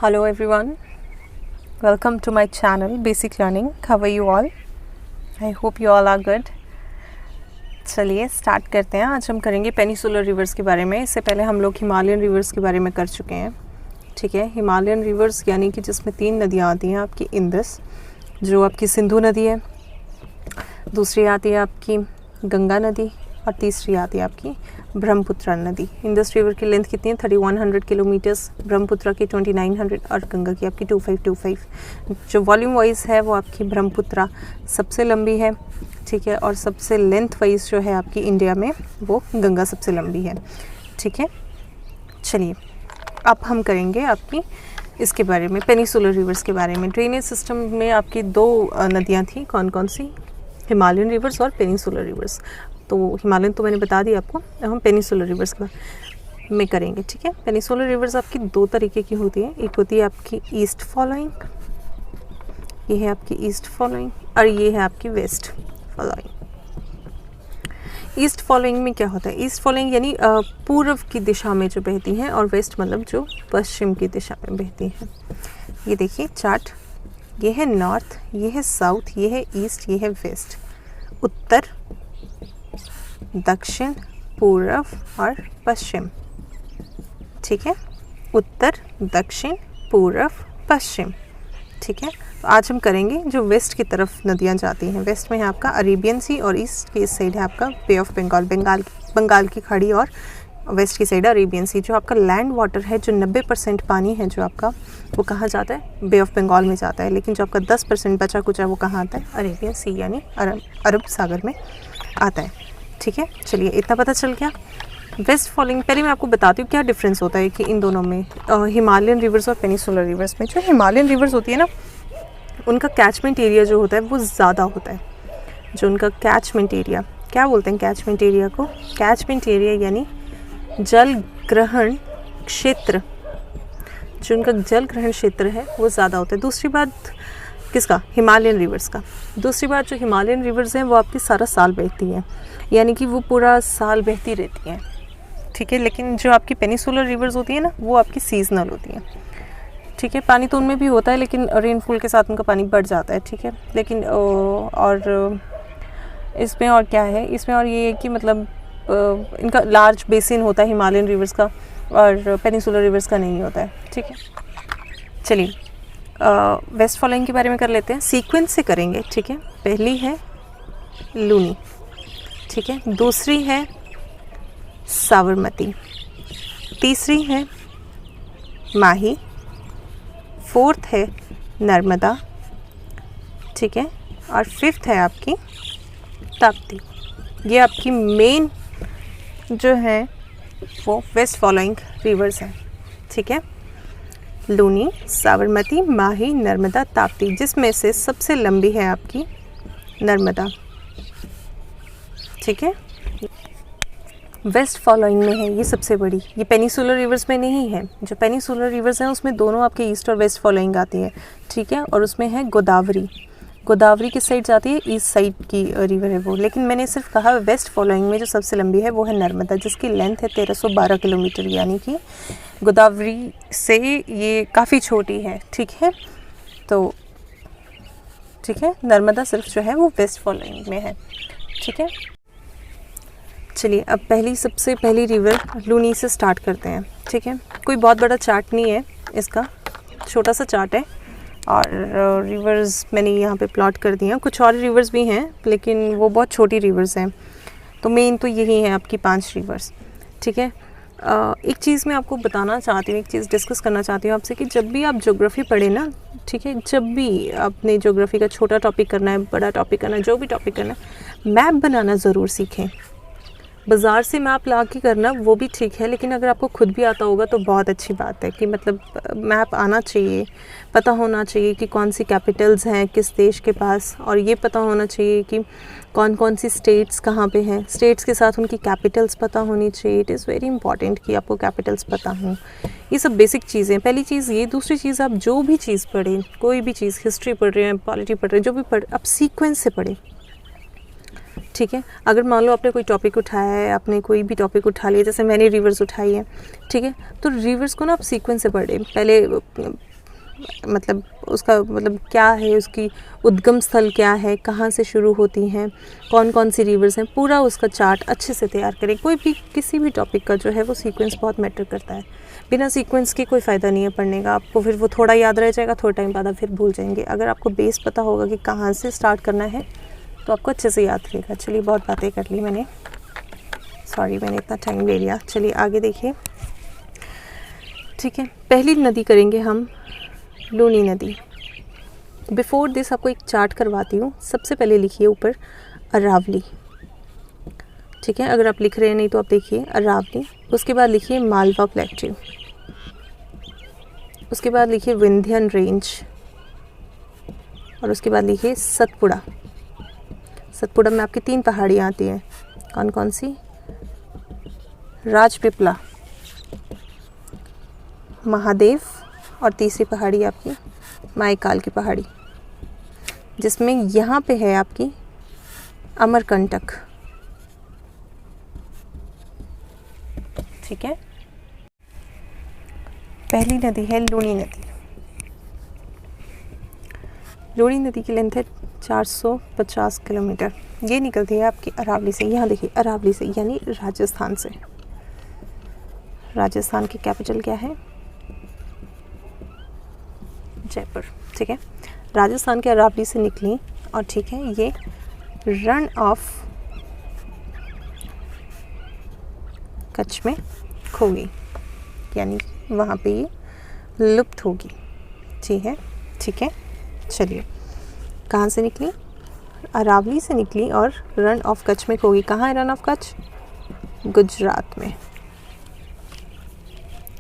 Hello everyone, welcome to my channel Basic Learning. How are you all? I hope you all are good. चलिए start करते हैं. आज हम करेंगे peninsular reverse के बारे में. इससे पहले हम लोग हिमालयन रिवर्स के बारे में कर चुके हैं. ठीक है, हिमालयन रिवर्स यानी कि जिसमें 3 नदियाँ आती हैं आपकी. इंदस जो आपकी सिंधु नदी है, दूसरी आती है आपकी गंगा नदी और तीसरी आती है आपकी ब्रह्मपुत्र नदी. इंदस रिवर की लेंथ कितनी है? 3100 किलोमीटर्स, ब्रह्मपुत्र की 2900 और गंगा की आपकी 2525. जो वॉल्यूम वाइज है वो आपकी ब्रह्मपुत्र सबसे लंबी है. ठीक है, और सबसे लेंथ वाइज जो है आपकी इंडिया में वो गंगा सबसे लंबी है. ठीक है, चलिए अब हम करेंगे आपकी इसके बारे में, पेनिसुलर रिवर्स के बारे में. ड्रेनेज सिस्टम में आपकी 2 नदियाँ थी. कौन कौन सी? हिमालयन रिवर्स और पेनिसुलर रिवर्स. तो हिमालयन तो मैंने बता दिया आपको, हम पेनिसुलर रिवर्स में करेंगे. ठीक है, पेनिसुलर रिवर्स आपकी 2 तरीके की होती है. एक होती है आपकी ईस्ट फॉलोइंग, ये है आपकी ईस्ट फॉलोइंग, और ये है आपकी वेस्ट फॉलोइंग. ईस्ट फॉलोइंग में क्या होता है? ईस्ट फॉलोइंग यानी पूर्व की दिशा में जो बहती हैं, और वेस्ट मतलब जो पश्चिम की दिशा में बहती हैं. ये देखिए चार्ट, ये है नॉर्थ, ये है साउथ, ये है ईस्ट, ये है वेस्ट. उत्तर, दक्षिण, पूर्व और पश्चिम. ठीक है, उत्तर, दक्षिण, पूर्व, पश्चिम. ठीक है, तो आज हम करेंगे जो वेस्ट की तरफ नदियां जाती हैं. वेस्ट में है आपका अरेबियन सी और ईस्ट की इस साइड है आपका बे ऑफ बंगाल, बंगाल की खाड़ी, और वेस्ट की साइड अरेबियन सी. जो आपका लैंड वाटर है, जो 90% पानी है जो आपका, वो कहाँ जाता है? बे ऑफ बंगाल में जाता है. लेकिन जो आपका 10% बचा कुचा वो कहाँ आता है? अरेबियन सी यानी अरब सागर में आता है. ठीक है, चलिए इतना पता चल गया. वेस्ट फॉलोइंग, पहले मैं आपको बताती हूँ क्या डिफरेंस होता है कि इन दोनों में, हिमालयन रिवर्स और पेनिसुलर रिवर्स में. जो हिमालयन रिवर्स होती है ना, उनका कैचमेंट एरिया जो होता है वो ज़्यादा होता है. जो उनका कैचमेंट एरिया, क्या बोलते हैं कैचमेंट एरिया को? कैचमेंट एरिया यानी जल ग्रहण क्षेत्र. जो उनका जल ग्रहण क्षेत्र है वो ज़्यादा होता है. दूसरी बात किसका? हिमालयन रिवर्स का. दूसरी बात, जो हिमालयन रिवर्स हैं वो आपकी सारा साल बहती हैं, यानी कि वो पूरा साल बहती रहती हैं. ठीक है, लेकिन जो आपकी पेनिसुलर रिवर्स होती है ना, वो आपकी सीजनल होती हैं. ठीक है, पानी तो उनमें भी होता है लेकिन रेनफॉल के साथ उनका पानी बढ़ जाता है. ठीक है, लेकिन और इसमें और क्या है, इसमें और ये है कि मतलब इनका लार्ज बेसिन होता है हिमालयन रिवर्स का, और पेनिसुलर रिवर्स का नहीं होता है. ठीक है, चलिए वेस्ट फॉलोइंग के बारे में कर लेते हैं. सीक्वेंस से करेंगे. ठीक है, पहली है लूनी. ठीक है, दूसरी है साबरमती, तीसरी है माही, फोर्थ है नर्मदा. ठीक है, और फिफ्थ है आपकी ताप्ती. ये आपकी मेन जो है वो वेस्ट फॉलोइंग रिवर्स है. ठीक है, लूनी, साबरमती, माही, नर्मदा, ताप्ती, जिसमें से सबसे लंबी है आपकी नर्मदा. ठीक है, वेस्ट फॉलोइंग में है ये सबसे बड़ी. ये पेनिसुलर रिवर्स में नहीं है. जो पेनिसुलर रिवर्स हैं उसमें दोनों आपके ईस्ट और वेस्ट फॉलोइंग आती है. ठीक है, और उसमें है गोदावरी. गोदावरी किस साइड जाती है? ईस्ट साइड की रिवर है वो. लेकिन मैंने सिर्फ कहा वेस्ट फॉलोइंग में जो सबसे लंबी है वो है नर्मदा, जिसकी लेंथ है 1312 किलोमीटर, यानी कि गोदावरी से ये काफ़ी छोटी है. ठीक है, तो ठीक है, नर्मदा सिर्फ जो है वो वेस्ट फॉलोइंग में है. ठीक है, चलिए अब सबसे पहली रिवर लूनी से स्टार्ट करते हैं. ठीक है, कोई बहुत बड़ा चार्ट नहीं है इसका, छोटा सा चार्ट है, और रिवर्स मैंने यहाँ पे प्लॉट कर दिए हैं. कुछ और रिवर्स भी हैं लेकिन वो बहुत छोटी रिवर्स हैं. तो मेन तो यही है आपकी 5 रिवर्स. ठीक है, एक चीज़ मैं आपको बताना चाहती हूँ, एक चीज़ डिस्कस करना चाहती हूँ आपसे, कि जब भी आप ज्योग्राफी पढ़े ना, ठीक है, जब भी आपने ज्योग्राफी का छोटा टॉपिक करना है, बड़ा टॉपिक करना है, जो भी टॉपिक करना है, मैप बनाना ज़रूर सीखें. बाज़ार से मैप ला के करना वो भी ठीक है, लेकिन अगर आपको खुद भी आता होगा तो बहुत अच्छी बात है. कि मतलब मैप आना चाहिए, पता होना चाहिए कि कौन सी कैपिटल्स हैं किस देश के पास, और ये पता होना चाहिए कि कौन कौन सी स्टेट्स कहाँ पे हैं. स्टेट्स के साथ उनकी कैपिटल्स पता होनी चाहिए. इट इज़ वेरी इंपॉर्टेंट कि आपको कैपिटल्स पता हों. ये सब बेसिक चीज़ें. पहली चीज़ ये. दूसरी चीज़, आप जो भी चीज़ पढ़ें, कोई भी चीज़, हिस्ट्री पढ़ रहे हैं, पॉलिटी पढ़ रहे हैं, जो भी पढ़, आप सीक्वेंस से पढ़ें. ठीक है। अगर मान लो आपने कोई टॉपिक उठाया है, आपने कोई भी टॉपिक उठा लिया, जैसे मैंने रिवर्स उठाई है, ठीक है, तो रिवर्स को ना आप सीक्वेंस से पढ़ें। पहले मतलब उसका मतलब क्या है, उसकी उद्गम स्थल क्या है, कहाँ से शुरू होती हैं, कौन कौन सी रिवर्स हैं, पूरा उसका चार्ट अच्छे से तैयार करें। कोई भी किसी भी टॉपिक का जो है वो सीक्वेंस बहुत मैटर करता है। बिना सीक्वेंस के कोई फ़ायदा नहीं है पढ़ने का। आपको फिर वो थोड़ा याद रह जाएगा, थोड़ा टाइम बाद आप फिर भूल जाएंगे। अगर आपको बेस पता होगा कि कहाँ से स्टार्ट करना है तो आपको अच्छे से याद रहेगा। चलिए, बहुत बातें कर ली मैंने, सॉरी मैंने इतना टाइम ले लिया। चलिए आगे देखिए। ठीक है, पहली नदी करेंगे हम लूनी नदी। बिफोर दिस आपको एक चार्ट करवाती हूँ। सबसे पहले लिखिए ऊपर अरावली। ठीक है, अगर आप लिख रहे हैं नहीं तो आप देखिए अरावली। उसके बाद लिखिए मालवा प्लेट्यू। उसके बाद लिखिए विंध्यन रेंज। और उसके बाद लिखिए सतपुड़ा। सतपुड़ा में आपकी 3 पहाड़ियाँ आती हैं। कौन कौन सी? राजपिपला, महादेव, और तीसरी पहाड़ी आपकी माईकाल की पहाड़ी, जिसमें यहाँ पे है आपकी अमरकंटक। ठीक है, पहली नदी है लूनी नदी। लूनी नदी की लेंथ है 450 किलोमीटर। ये निकलती है आपकी अरावली से। यहाँ देखिए अरावली से यानी राजस्थान से। राजस्थान की कैपिटल क्या है? जयपुर। ठीक है, राजस्थान के अरावली से निकली और ठीक है ये रन ऑफ कच्छ में खो गई, यानी वहाँ पे ये लुप्त होगी। ठीक है, ठीक है। चलिए, कहाँ से निकली? अरावली से निकली और रन ऑफ कच्छ में खो गई। कहाँ है रन ऑफ कच्छ? गुजरात में।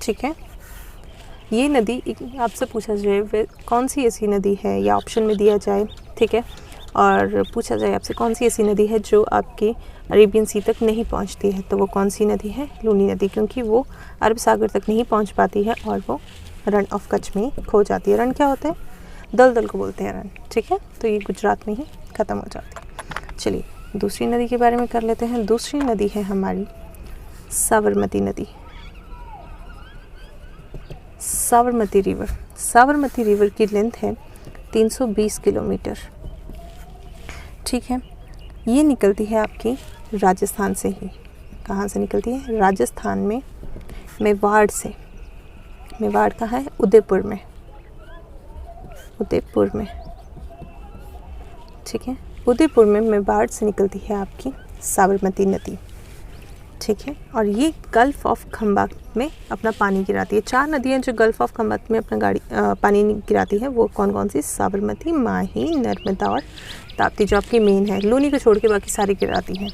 ठीक है, ये नदी आपसे पूछा जाए कौन सी ऐसी नदी है, या ऑप्शन में दिया जाए, ठीक है, और पूछा जाए आपसे कौन सी ऐसी नदी है जो आपके अरेबियन सी तक नहीं पहुंचती है, तो वो कौन सी नदी है? लूनी नदी, क्योंकि वो अरब सागर तक नहीं पहुंच पाती है और वो रन ऑफ कच्छ में खो जाती है। रन क्या होता है? दलदल को बोलते हैं रन। ठीक है, तो ये गुजरात में ही ख़त्म हो जाती है। चलिए दूसरी नदी के बारे में कर लेते हैं। दूसरी नदी है हमारी साबरमती नदी। साबरमती रिवर। साबरमती रिवर की लेंथ है 320 किलोमीटर। ठीक है, ये निकलती है आपकी राजस्थान से ही। कहाँ से निकलती है? राजस्थान में मेवाड़ से। मेवाड़ कहाँ है? उदयपुर में। उदयपुर में, ठीक है, उदयपुर में मेवाड़ से निकलती है आपकी साबरमती नदी। ठीक है, और ये गल्फ़ ऑफ खंबात में अपना पानी गिराती है। 4 नदियाँ जो गल्फ़ ऑफ खंबात में अपना पानी गिराती है वो कौन कौन सी? साबरमती, माही, नर्मदा और ताप्ती, जो आपकी मेन है। लूनी को छोड़ के बाकी सारी गिराती हैं।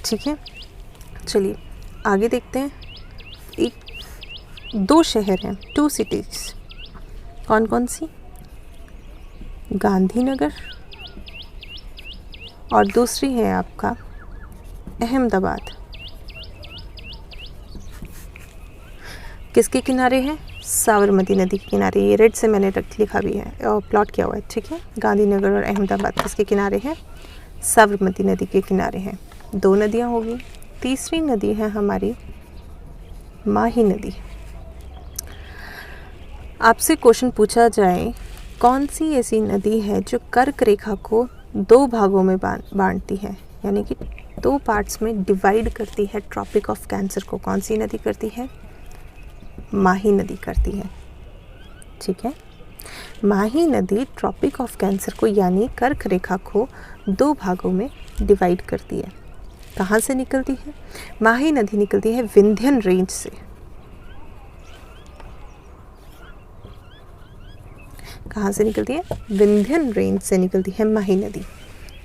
ठीक है, चलिए आगे देखते हैं। 2 शहर हैं, 2 सिटीज़। कौन कौन सी? गांधीनगर और दूसरी है आपका अहमदाबाद। किसके किनारे है? साबरमती नदी के किनारे। ये रेड से मैंने लिखा भी है और प्लॉट किया हुआ है। ठीक है, गांधीनगर और अहमदाबाद किसके किनारे हैं? साबरमती नदी के किनारे हैं। 2 नदियाँ होगी। तीसरी नदी है हमारी माही नदी। आपसे क्वेश्चन पूछा जाए कौन सी ऐसी नदी है जो कर्क रेखा को 2 भागों में बांटती है, यानी कि 2 पार्ट्स में डिवाइड करती है ट्रॉपिक ऑफ कैंसर को? कौन सी नदी करती है? माही नदी करती है। ठीक है, माही नदी ट्रॉपिक ऑफ कैंसर को यानी कर्क रेखा को 2 भागों में डिवाइड करती है। कहाँ से निकलती है? माही नदी निकलती है विंध्यन रेंज से। कहाँ से निकलती है? विंध्यन रेंज से निकलती है माही नदी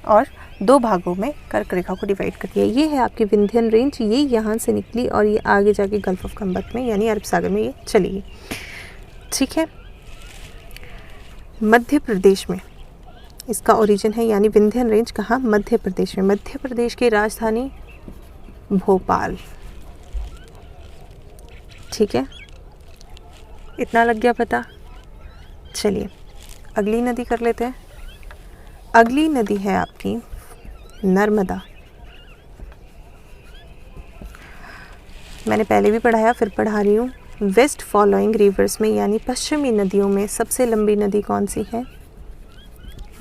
और 2 भागों में कर्क रेखा को डिवाइड करती है। ये है आपकी विंध्यन रेंज। ये यहाँ से निकली और ये आगे जाके गल्फ ऑफ खंबात में यानी अरब सागर में ये चली गई। ठीक है, मध्य प्रदेश में इसका ओरिजिन है, यानी विंध्यन रेंज कहाँ? मध्य प्रदेश में। मध्य प्रदेश की राजधानी भोपाल। ठीक है, इतना लग गया पता। चलिए अगली नदी कर लेते हैं। अगली नदी है आपकी नर्मदा। मैंने पहले भी पढ़ाया, फिर पढ़ा रही हूँ। वेस्ट फॉलोइंग रिवर्स में यानी पश्चिमी नदियों में सबसे लंबी नदी कौन सी है?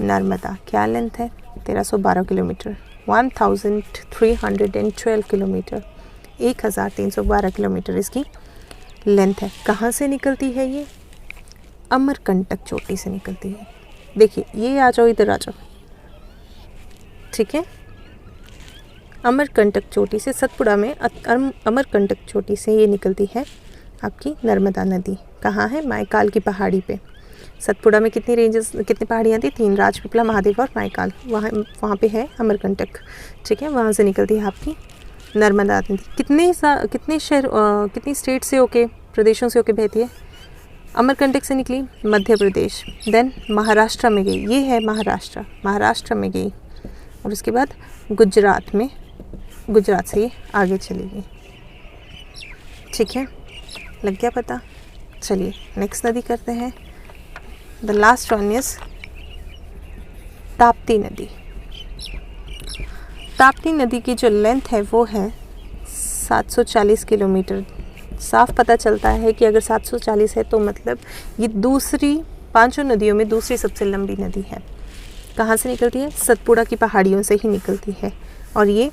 नर्मदा। क्या लेंथ है? 1312 किलोमीटर, 1312 किलोमीटर, 1312 किलोमीटर इसकी लेंथ है। कहाँ से निकलती है ये? अमरकंटक चोटी से निकलती है। देखिए, ये आ जाओ, इधर आ जाओ, ठीक है। अमरकंटक चोटी से, सतपुड़ा में अमरकंटक चोटी से ये निकलती है आपकी नर्मदा नदी। कहाँ है? मायकाल की पहाड़ी पे। सतपुड़ा में कितनी पहाड़ियाँ थी? 3, राजपीपला, महादेव और मायकाल। वहाँ पे है अमरकंटक, ठीक है। वहाँ से निकलती है आपकी नर्मदा नदी। कितनी स्टेट से होके, प्रदेशों से होके बहती है? अमरकंटक से निकली मध्य प्रदेश, देन महाराष्ट्र में गई, ये है महाराष्ट्र में गई, और उसके बाद गुजरात से ये आगे चली गई, ठीक है। लग गया पता? चलिए नेक्स्ट नदी करते हैं। The last one is Tapti नदी। ताप्ती नदी की जो लेंथ है वो है 740 किलोमीटर। साफ पता चलता है कि अगर 740 है तो मतलब ये पांचों नदियों में दूसरी सबसे लंबी नदी है। कहाँ से निकलती है? सतपुड़ा की पहाड़ियों से ही निकलती है, और ये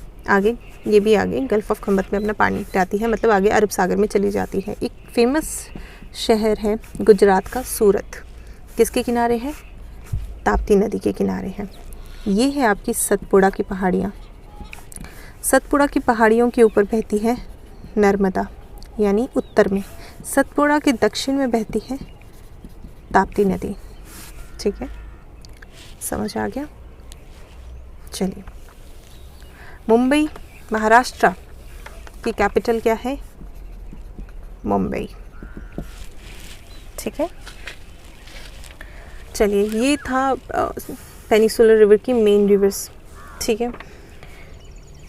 भी आगे गल्फ ऑफ खम्बत में अपना पानी जाती है, मतलब आगे अरब सागर में चली जाती है। एक फेमस शहर है गुजरात का सूरत, किसके किनारे है? ताप्ती नदी के किनारे है। ये है आपकी सतपुड़ा की पहाड़ियाँ। सतपुड़ा की पहाड़ियों के ऊपर बहती है नर्मदा, यानी उत्तर में। सतपुड़ा के दक्षिण में बहती है ताप्ती नदी, ठीक है। समझ आ गया? चलिए, मुंबई महाराष्ट्र की कैपिटल क्या है? मुंबई, ठीक है। चलिए, ये था पेनिसुलर रिवर की मेन रिवर्स, ठीक है।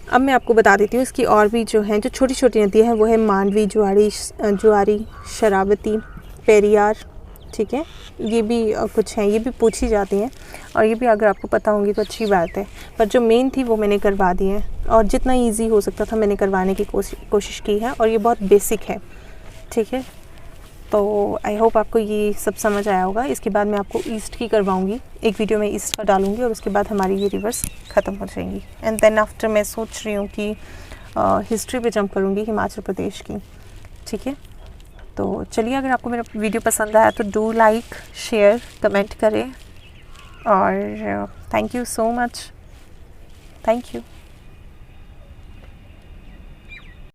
अब मैं आपको बता देती हूँ इसकी और भी जो हैं, जो छोटी छोटी नदियाँ हैं वो है मांडवी, जुआरी, शरावती, पेरियार, ठीक है। ये भी कुछ हैं, ये भी पूछी जाती हैं, और ये भी अगर आपको पता होंगी तो अच्छी बात है। पर जो मेन थी वो मैंने करवा दी है, और जितना इजी हो सकता था मैंने करवाने की कोशिश की है, और ये बहुत बेसिक है, ठीक है। तो आई होप आपको ये सब समझ आया होगा। इसके बाद मैं आपको ईस्ट की करवाऊँगी, एक वीडियो में ईस्ट का डालूँगी, और उसके बाद हमारी ये रिवर्स ख़त्म हो जाएंगी। एंड देन आफ्टर मैं सोच रही हूँ कि हिस्ट्री पे जंप करूँगी हिमाचल प्रदेश की, ठीक है। तो चलिए, अगर आपको मेरा वीडियो पसंद आया तो डू लाइक, शेयर, कमेंट करें, और thank you so much. Thank you.